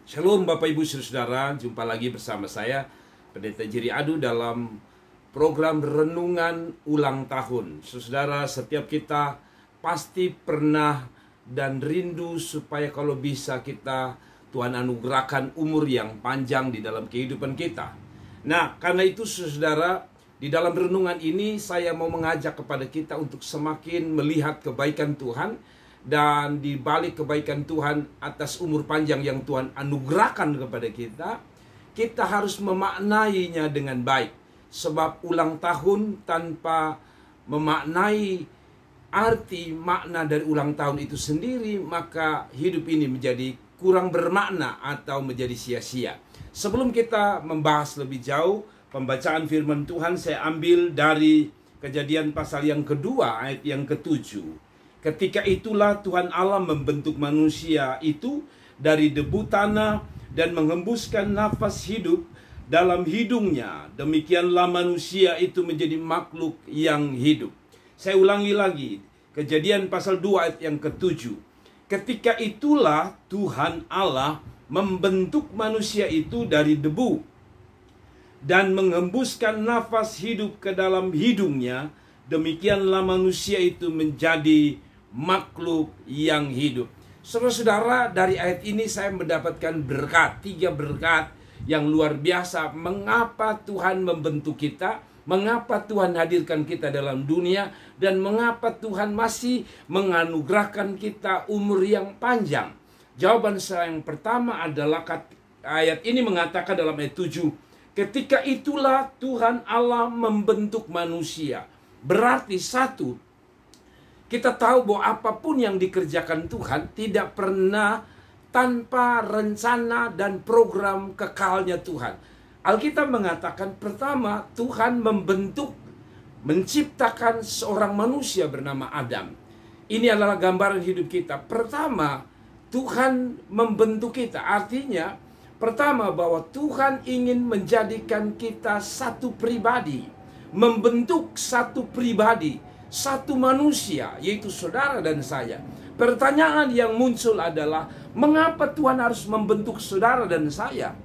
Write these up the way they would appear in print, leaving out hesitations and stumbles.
Shalom Bapak Ibu Saudara, jumpa lagi bersama saya Pendeta Jerry Adu dalam program renungan ulang tahun. Saudara, setiap kita pasti pernah dan rindu supaya kalau bisa Tuhan anugerahkan umur yang panjang di dalam kehidupan kita. Nah, karena itu saudara, di dalam renungan ini saya mau mengajak kepada kita untuk semakin melihat kebaikan Tuhan. Dan di balik kebaikan Tuhan atas umur panjang yang Tuhan anugerahkan kepada kita harus memaknainya dengan baik. Sebab ulang tahun tanpa memaknai arti makna dari ulang tahun itu sendiri, maka hidup ini menjadi kurang bermakna atau menjadi sia-sia. Sebelum kita membahas lebih jauh, pembacaan firman Tuhan saya ambil dari Kejadian pasal yang kedua ayat yang ke-7. Ketika itulah Tuhan Allah membentuk manusia itu dari debu tanah dan menghembuskan nafas hidup dalam hidungnya. Demikianlah manusia itu menjadi makhluk yang hidup. Saya ulangi lagi, Kejadian pasal 2 ayat yang ke-7. Ketika itulah Tuhan Allah membentuk manusia itu dari debu dan menghembuskan nafas hidup ke dalam hidungnya. Demikianlah manusia itu menjadi makhluk yang hidup. Saudara-saudara, dari ayat ini saya mendapatkan berkat, 3 berkat yang luar biasa. Mengapa Tuhan membentuk kita, mengapa Tuhan hadirkan kita dalam dunia, dan mengapa Tuhan masih menganugerahkan kita umur yang panjang. Jawaban saya yang pertama adalah ayat ini mengatakan dalam ayat 7, ketika itulah Tuhan Allah membentuk manusia. Berarti satu, kita tahu bahwa apapun yang dikerjakan Tuhan tidak pernah tanpa rencana dan program kekalnya Tuhan. Alkitab mengatakan pertama Tuhan menciptakan seorang manusia bernama Adam. Ini adalah gambaran hidup kita. Pertama Tuhan membentuk kita. Artinya pertama bahwa Tuhan ingin menjadikan kita satu pribadi. Membentuk satu pribadi, satu manusia, yaitu saudara dan saya. Pertanyaan yang muncul adalah, mengapa Tuhan harus membentuk saudara dan saya?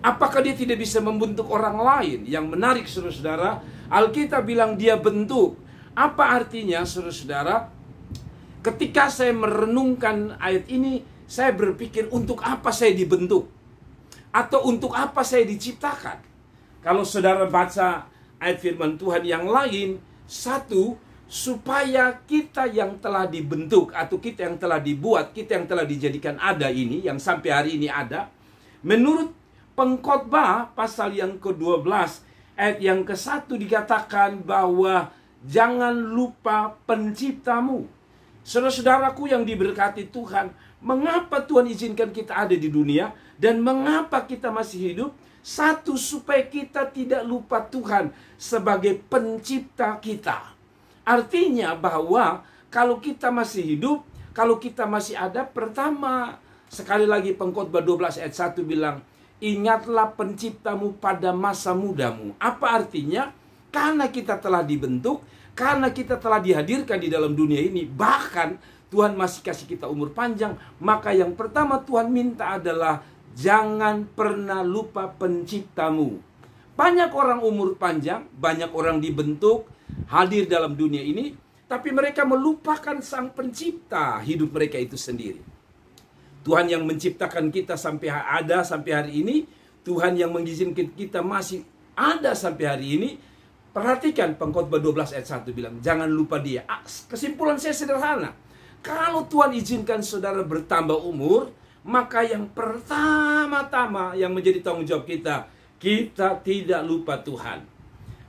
Apakah dia tidak bisa membentuk orang lain? Yang menarik saudara-saudara, Alkitab bilang dia bentuk. Apa artinya saudara-saudara? Ketika saya merenungkan ayat ini, saya berpikir untuk apa saya dibentuk? Atau untuk apa saya diciptakan? Kalau saudara baca ayat firman Tuhan yang lain, satu, supaya kita yang telah dibentuk atau kita yang telah dibuat, kita yang telah dijadikan ada ini, yang sampai hari ini ada, menurut Pengkhotbah pasal yang ke-12 ayat yang ke-1 dikatakan bahwa jangan lupa penciptamu. Saudara-saudaraku yang diberkati Tuhan, mengapa Tuhan izinkan kita ada di dunia dan mengapa kita masih hidup? Satu, supaya kita tidak lupa Tuhan sebagai pencipta kita. Artinya bahwa kalau kita masih hidup, kalau kita masih ada, pertama, sekali lagi Pengkhotbah 12 ayat 1 bilang, ingatlah penciptamu pada masa mudamu. Apa artinya? Karena kita telah dibentuk, karena kita telah dihadirkan di dalam dunia ini, bahkan Tuhan masih kasih kita umur panjang, maka yang pertama Tuhan minta adalah jangan pernah lupa penciptamu. Banyak orang umur panjang, banyak orang dibentuk, hadir dalam dunia ini, tapi mereka melupakan sang pencipta hidup mereka itu sendiri. Tuhan yang menciptakan kita sampai ada sampai hari ini, Tuhan yang mengizinkan kita masih ada sampai hari ini. Perhatikan Pengkhotbah 12 ayat 1 bilang, jangan lupa dia. Kesimpulan saya sederhana. Kalau Tuhan izinkan saudara bertambah umur, maka yang pertama-tama yang menjadi tanggung jawab kita tidak lupa Tuhan.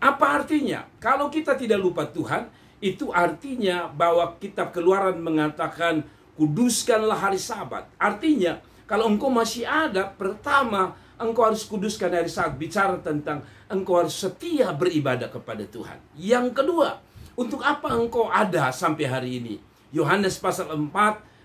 Apa artinya? Kalau kita tidak lupa Tuhan, itu artinya bahwa kitab Keluaran mengatakan, kuduskanlah hari Sabat. Artinya, kalau engkau masih ada, pertama, engkau harus kuduskan hari Sabat. Bicara tentang engkau harus setia beribadah kepada Tuhan. Yang kedua, untuk apa engkau ada sampai hari ini? Yohanes pasal 4,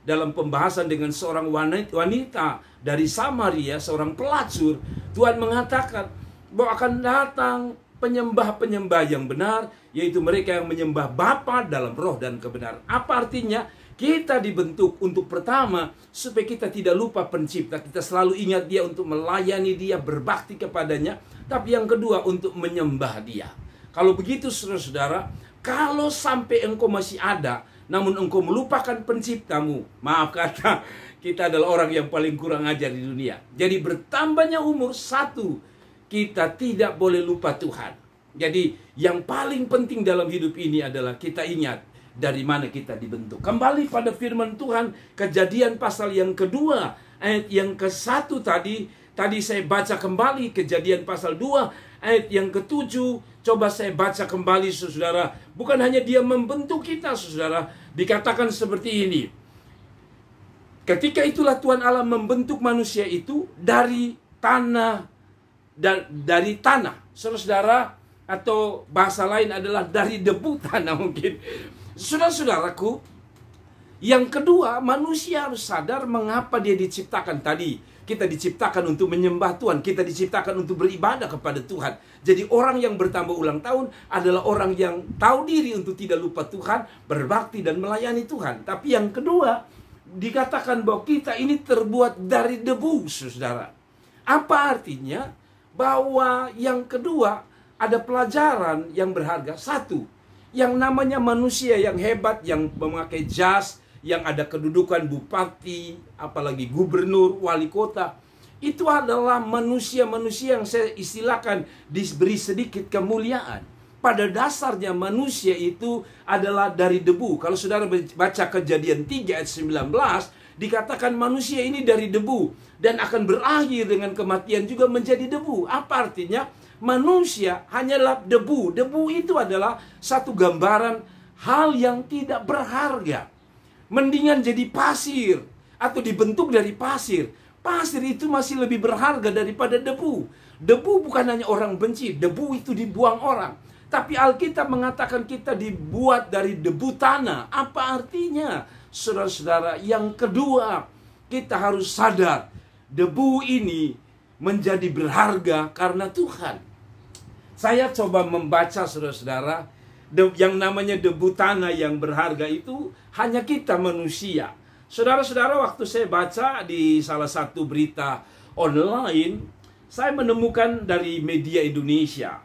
dalam pembahasan dengan seorang wanita dari Samaria, seorang pelacur, Tuhan mengatakan bahwa akan datang penyembah-penyembah yang benar, yaitu mereka yang menyembah Bapa dalam roh dan kebenaran. Apa artinya? Kita dibentuk untuk pertama, supaya kita tidak lupa pencipta. Kita selalu ingat dia untuk melayani dia, berbakti kepadanya. Tapi yang kedua, untuk menyembah dia. Kalau begitu saudara-saudara, kalau sampai engkau masih ada, namun engkau melupakan penciptamu, maaf kata, kita adalah orang yang paling kurang ajar di dunia. Jadi bertambahnya umur, satu, kita tidak boleh lupa Tuhan. Jadi yang paling penting dalam hidup ini adalah kita ingat dari mana kita dibentuk. Kembali pada firman Tuhan, Kejadian pasal yang kedua, ayat yang ke-1 tadi saya baca kembali Kejadian pasal 2, ayat yang ke-7. Coba saya baca kembali, saudara. Bukan hanya dia membentuk kita, saudara. Dikatakan seperti ini. Ketika itulah Tuhan Allah membentuk manusia itu dari tanah, saudara, atau bahasa lain adalah dari debu tanah mungkin. Saudara-saudaraku, yang kedua, manusia harus sadar mengapa dia diciptakan tadi. Kita diciptakan untuk menyembah Tuhan, kita diciptakan untuk beribadah kepada Tuhan. Jadi orang yang bertambah ulang tahun adalah orang yang tahu diri untuk tidak lupa Tuhan, berbakti dan melayani Tuhan. Tapi yang kedua, dikatakan bahwa kita ini terbuat dari debu, saudara. Apa artinya? Bahwa yang kedua, ada pelajaran yang berharga. Satu, yang namanya manusia yang hebat, yang memakai jas, yang ada kedudukan bupati, apalagi gubernur, wali kota, itu adalah manusia-manusia yang saya istilahkan diberi sedikit kemuliaan. Pada dasarnya manusia itu adalah dari debu. Kalau saudara baca Kejadian 3 ayat 19, dikatakan manusia ini dari debu dan akan berakhir dengan kematian juga menjadi debu. Apa artinya? Manusia hanyalah debu. Debu itu adalah satu gambaran hal yang tidak berharga. Mendingan jadi pasir atau dibentuk dari pasir. Pasir itu masih lebih berharga daripada debu. Debu bukan hanya orang benci, debu itu dibuang orang. Tapi Alkitab mengatakan kita dibuat dari debu tanah. Apa artinya? Saudara-saudara, yang kedua, kita harus sadar debu ini menjadi berharga karena Tuhan. Saya coba membaca, saudara-saudara, yang namanya debu tanah yang berharga itu hanya kita manusia. Saudara-saudara, waktu saya baca di salah satu berita online, saya menemukan dari media Indonesia,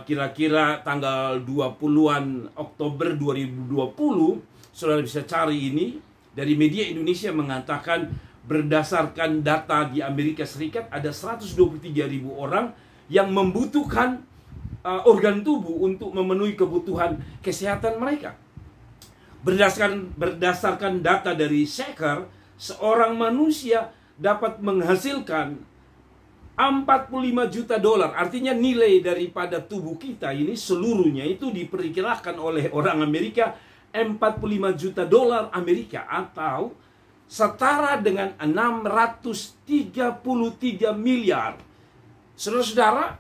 kira-kira tanggal 20-an Oktober 2020, saudara bisa cari ini, dari media Indonesia mengatakan berdasarkan data di Amerika Serikat ada 123.000 orang yang membutuhkan organ tubuh untuk memenuhi kebutuhan kesehatan mereka. Berdasarkan data dari Shaker, seorang manusia dapat menghasilkan 45 juta dolar. Artinya nilai daripada tubuh kita ini seluruhnya itu diperkirakan oleh orang Amerika 45 juta dolar Amerika, atau setara dengan 633 miliar. Saudara-saudara,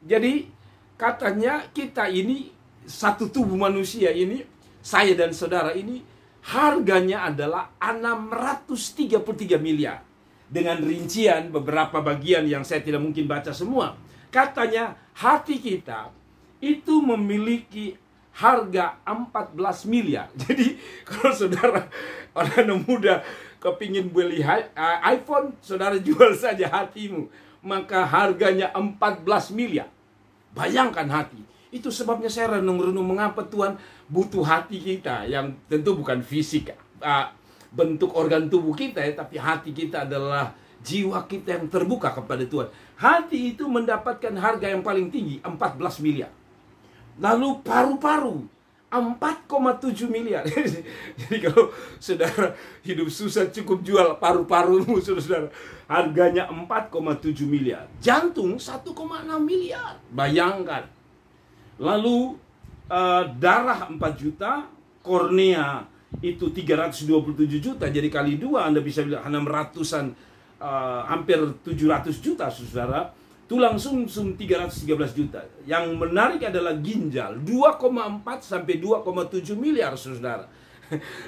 jadi katanya kita ini, satu tubuh manusia ini, saya dan saudara ini, harganya adalah 633 miliar. Dengan rincian beberapa bagian yang saya tidak mungkin baca semua. Katanya hati kita itu memiliki harga 14 miliar. Jadi kalau saudara orang muda kepingin beli iPhone, saudara jual saja hatimu, maka harganya 14 miliar. Bayangkan hati. Itu sebabnya saya renung-renung mengapa Tuhan butuh hati kita, yang tentu bukan fisik, bentuk organ tubuh kita ya, tapi hati kita adalah jiwa kita yang terbuka kepada Tuhan. Hati itu mendapatkan harga yang paling tinggi, 14 miliar. Lalu paru-paru 4,7 miliar. Jadi kalau saudara hidup susah, cukup jual paru-parumu, saudara. Harganya 4,7 miliar. Jantung 1,6 miliar. Bayangkan. Lalu darah 4 juta, kornea itu 327 juta. Jadi kali 2 Anda bisa bilang 600-an, hampir 700 juta, saudara. Tulang sumsum 313 juta. Yang menarik adalah ginjal 2,4 sampai 2,7 miliar, saudara.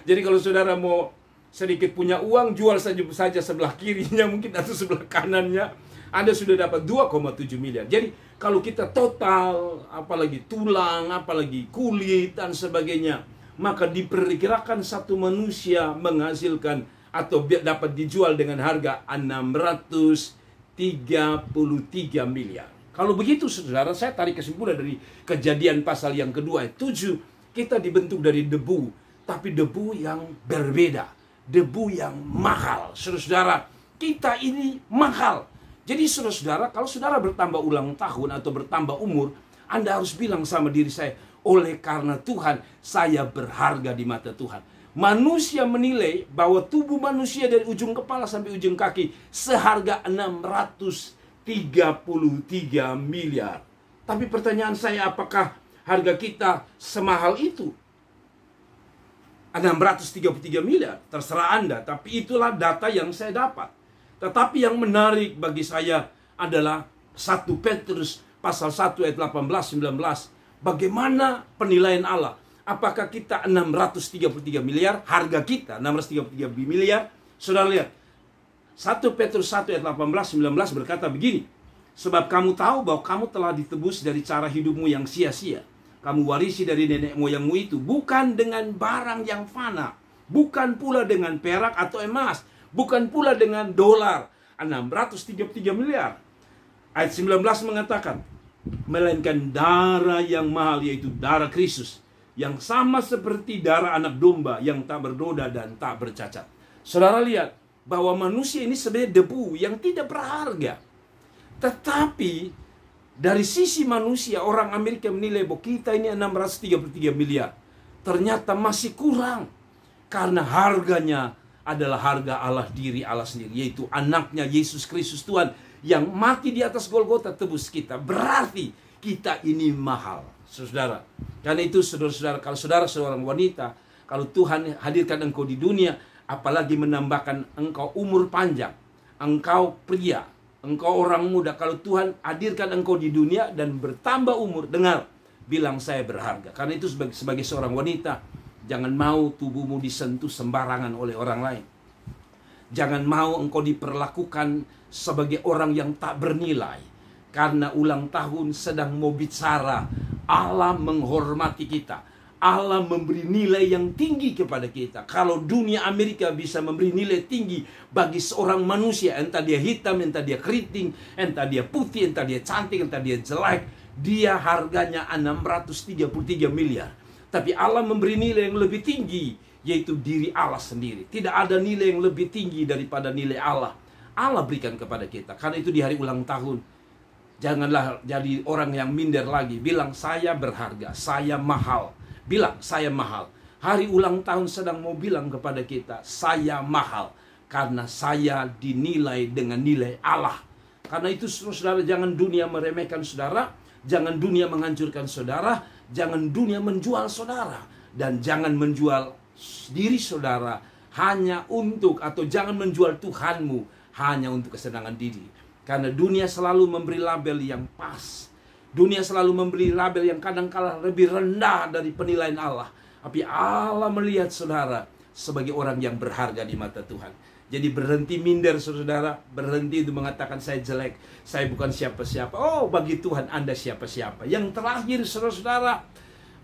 Jadi kalau saudara mau sedikit punya uang, jual saja sebelah kirinya mungkin atau sebelah kanannya, Anda sudah dapat 2,7 miliar. Jadi kalau kita total, apalagi tulang, apalagi kulit dan sebagainya, maka diperkirakan satu manusia menghasilkan atau dapat dijual dengan harga 633 miliar. Kalau begitu saudara, saya tarik kesimpulan dari Kejadian pasal yang kedua ayat 7, kita dibentuk dari debu, tapi debu yang berbeda, debu yang mahal. Saudara, kita ini mahal. Jadi saudara, kalau saudara bertambah ulang tahun atau bertambah umur, Anda harus bilang sama diri saya, oleh karena Tuhan, saya berharga di mata Tuhan. Manusia menilai bahwa tubuh manusia dari ujung kepala sampai ujung kaki seharga 633 miliar. Tapi pertanyaan saya, apakah harga kita semahal itu? 633 miliar, terserah Anda. Tapi itulah data yang saya dapat. Tetapi yang menarik bagi saya adalah 1 Petrus pasal 1 ayat 18-19. Bagaimana penilaian Allah? Apakah kita 633 miliar? Harga kita 633 miliar. Saudara lihat, 1 Petrus 1 ayat 18-19 berkata begini. Sebab kamu tahu bahwa kamu telah ditebus dari cara hidupmu yang sia-sia. Kamu warisi dari nenek moyangmu itu bukan dengan barang yang fana, bukan pula dengan perak atau emas, bukan pula dengan dolar. 633 miliar. Ayat 19 mengatakan, melainkan darah yang mahal, yaitu darah Kristus, yang sama seperti darah anak domba yang tak bernoda dan tak bercacat. Saudara lihat bahwa manusia ini sebenarnya debu yang tidak berharga. Tetapi dari sisi manusia, orang Amerika menilai bahwa kita ini 633 miliar. Ternyata masih kurang. Karena harganya adalah harga Allah, diri Allah sendiri, yaitu anaknya Yesus Kristus Tuhan yang mati di atas Golgota tebus kita. Berarti kita ini mahal, saudara. Karena itu saudara-saudara, kalau saudara seorang wanita, kalau Tuhan hadirkan engkau di dunia, apalagi menambahkan engkau umur panjang, engkau pria, engkau orang muda, kalau Tuhan hadirkan engkau di dunia dan bertambah umur, dengar, bilang saya berharga. Karena itu sebagai seorang wanita, jangan mau tubuhmu disentuh sembarangan oleh orang lain. Jangan mau engkau diperlakukan sebagai orang yang tak bernilai. Karena ulang tahun sedang mau bicara, Allah menghormati kita. Allah memberi nilai yang tinggi kepada kita. Kalau dunia Amerika bisa memberi nilai tinggi bagi seorang manusia, entah dia hitam, entah dia keriting, entah dia putih, entah dia cantik, entah dia jelek, dia harganya 633 miliar. Tapi Allah memberi nilai yang lebih tinggi, yaitu diri Allah sendiri. Tidak ada nilai yang lebih tinggi daripada nilai Allah. Allah berikan kepada kita. Karena itu di hari ulang tahun, janganlah jadi orang yang minder lagi. Bilang saya berharga, saya mahal. Bilang saya mahal. Hari ulang tahun sedang mau bilang kepada kita, saya mahal. Karena saya dinilai dengan nilai Allah. Karena itu saudara, jangan dunia meremehkan saudara. Jangan dunia menghancurkan saudara. Jangan dunia menjual saudara. Dan jangan menjual diri saudara hanya untuk, atau jangan menjual Tuhanmu hanya untuk kesenangan diri. Karena dunia selalu memberi label yang pas. Dunia selalu memberi label yang kadang-kala lebih rendah dari penilaian Allah. Tapi Allah melihat saudara sebagai orang yang berharga di mata Tuhan. Jadi berhenti minder saudara. Berhenti itu mengatakan saya jelek, saya bukan siapa-siapa. Oh, bagi Tuhan Anda siapa-siapa. Yang terakhir saudara-saudara,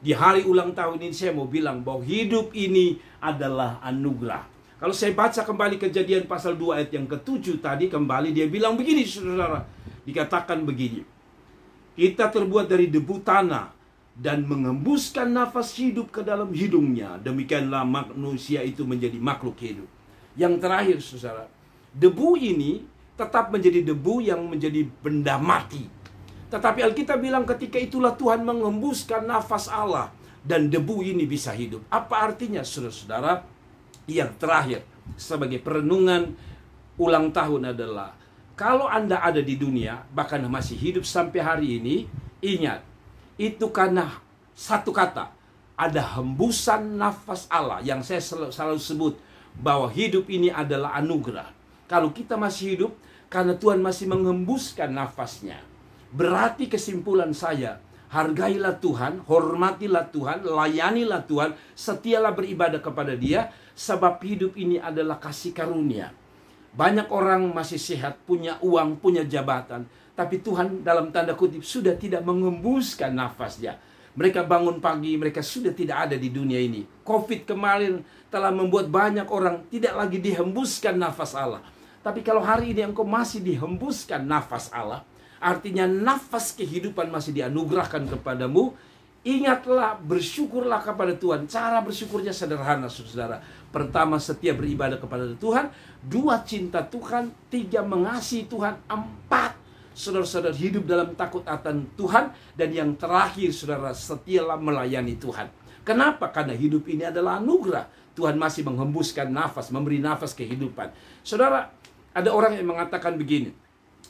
di hari ulang tahun ini saya mau bilang bahwa hidup ini adalah anugerah. Kalau saya baca kembali Kejadian pasal 2 ayat yang ke-7 tadi, kembali dia bilang begini saudara. Dikatakan begini. Kita terbuat dari debu tanah dan mengembuskan nafas hidup ke dalam hidungnya. Demikianlah manusia itu menjadi makhluk hidup. Yang terakhir saudara, debu ini tetap menjadi debu yang menjadi benda mati. Tetapi Alkitab bilang ketika itulah Tuhan mengembuskan nafas Allah dan debu ini bisa hidup. Apa artinya saudara-saudara? Yang terakhir sebagai perenungan ulang tahun adalah, kalau Anda ada di dunia, bahkan masih hidup sampai hari ini, ingat, itu karena satu kata, ada hembusan nafas Allah yang saya selalu sebut bahwa hidup ini adalah anugerah. Kalau kita masih hidup, karena Tuhan masih menghembuskan nafasnya. Berarti kesimpulan saya, hargailah Tuhan, hormatilah Tuhan, layanilah Tuhan, setialah beribadah kepada Dia, sebab hidup ini adalah kasih karunia. Banyak orang masih sehat, punya uang, punya jabatan, tapi Tuhan dalam tanda kutip sudah tidak mengembuskan nafasnya. Mereka bangun pagi, mereka sudah tidak ada di dunia ini. Covid kemarin telah membuat banyak orang tidak lagi dihembuskan nafas Allah. Tapi kalau hari ini engkau masih dihembuskan nafas Allah, artinya nafas kehidupan masih dianugerahkan kepadamu. Ingatlah, bersyukurlah kepada Tuhan. Cara bersyukurnya sederhana, saudara. Pertama, setia beribadah kepada Tuhan. 2, cinta Tuhan. 3, mengasihi Tuhan. 4, saudara-saudara hidup dalam takut akan Tuhan. Dan yang terakhir, saudara, setialah melayani Tuhan. Kenapa? Karena hidup ini adalah anugerah. Tuhan masih menghembuskan nafas, memberi nafas kehidupan. Saudara, ada orang yang mengatakan begini,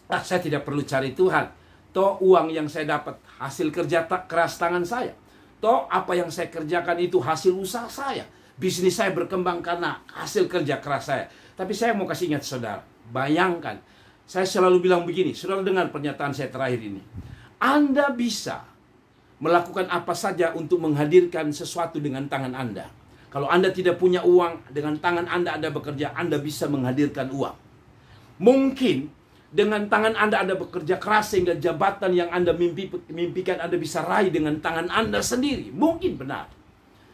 saya tidak perlu cari Tuhan. Toh uang yang saya dapat hasil kerja keras tangan saya. Toh apa yang saya kerjakan itu hasil usaha saya. Bisnis saya berkembang karena hasil kerja keras saya. Tapi saya mau kasih ingat saudara, bayangkan, saya selalu bilang begini, saudara dengar pernyataan saya terakhir ini. Anda bisa melakukan apa saja untuk menghadirkan sesuatu dengan tangan Anda. Kalau Anda tidak punya uang, dengan tangan Anda bekerja, Anda bisa menghadirkan uang. Mungkin dengan tangan Anda bekerja keras sehingga jabatan yang Anda mimpikan Anda bisa raih dengan tangan Anda sendiri. Mungkin benar.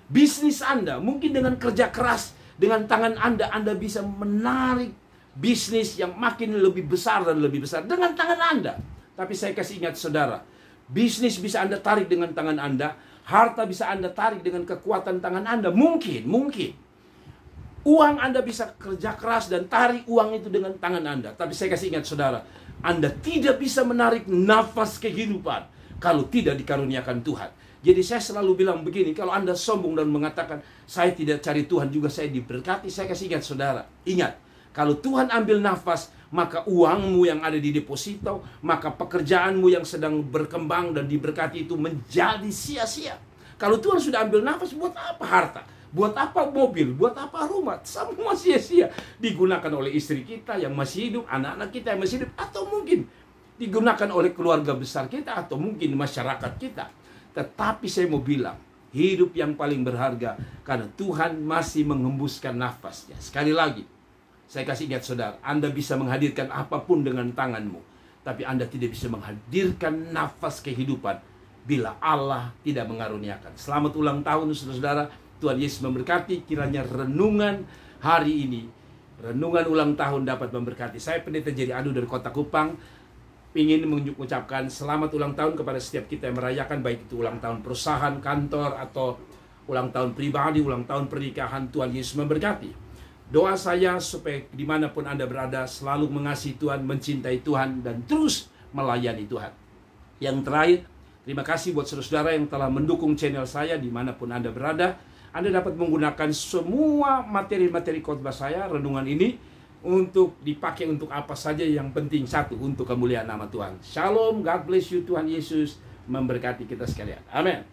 Bisnis Anda, mungkin dengan kerja keras, dengan tangan Anda bisa menarik bisnis yang makin lebih besar dan lebih besar dengan tangan Anda. Tapi saya kasih ingat saudara, bisnis bisa Anda tarik dengan tangan Anda, harta bisa Anda tarik dengan kekuatan tangan Anda. Mungkin. Uang Anda bisa kerja keras dan tarik uang itu dengan tangan Anda. Tapi saya kasih ingat saudara, Anda tidak bisa menarik nafas kehidupan kalau tidak dikaruniakan Tuhan. Jadi saya selalu bilang begini, kalau Anda sombong dan mengatakan, saya tidak cari Tuhan juga saya diberkati, saya kasih ingat saudara. Ingat, kalau Tuhan ambil nafas, maka uangmu yang ada di deposito, maka pekerjaanmu yang sedang berkembang dan diberkati itu menjadi sia-sia. Kalau Tuhan sudah ambil nafas, buat apa harta? Buat apa mobil? Buat apa rumah? Semua sia-sia. Digunakan oleh istri kita yang masih hidup, anak-anak kita yang masih hidup, atau mungkin digunakan oleh keluarga besar kita, atau mungkin masyarakat kita. Tetapi saya mau bilang, hidup yang paling berharga karena Tuhan masih menghembuskan nafasnya. Sekali lagi, saya kasih ingat saudara, Anda bisa menghadirkan apapun dengan tanganmu, tapi Anda tidak bisa menghadirkan nafas kehidupan bila Allah tidak mengaruniakan. Selamat ulang tahun saudara-saudara. Tuhan Yesus memberkati. Kiranya renungan hari ini, renungan ulang tahun dapat memberkati. Saya Pendeta Jerry Adu dari Kota Kupang, ingin mengucapkan selamat ulang tahun kepada setiap kita yang merayakan, baik itu ulang tahun perusahaan, kantor, atau ulang tahun pribadi, ulang tahun pernikahan. Tuhan Yesus memberkati. Doa saya supaya dimanapun Anda berada, selalu mengasihi Tuhan, mencintai Tuhan, dan terus melayani Tuhan. Yang terakhir, terima kasih buat saudara-saudara yang telah mendukung channel saya dimanapun Anda berada. Anda dapat menggunakan semua materi-materi khotbah saya, renungan ini, untuk dipakai untuk apa saja. Yang penting satu, untuk kemuliaan nama Tuhan. Shalom, God bless you, Tuhan Yesus memberkati kita sekalian. Amin.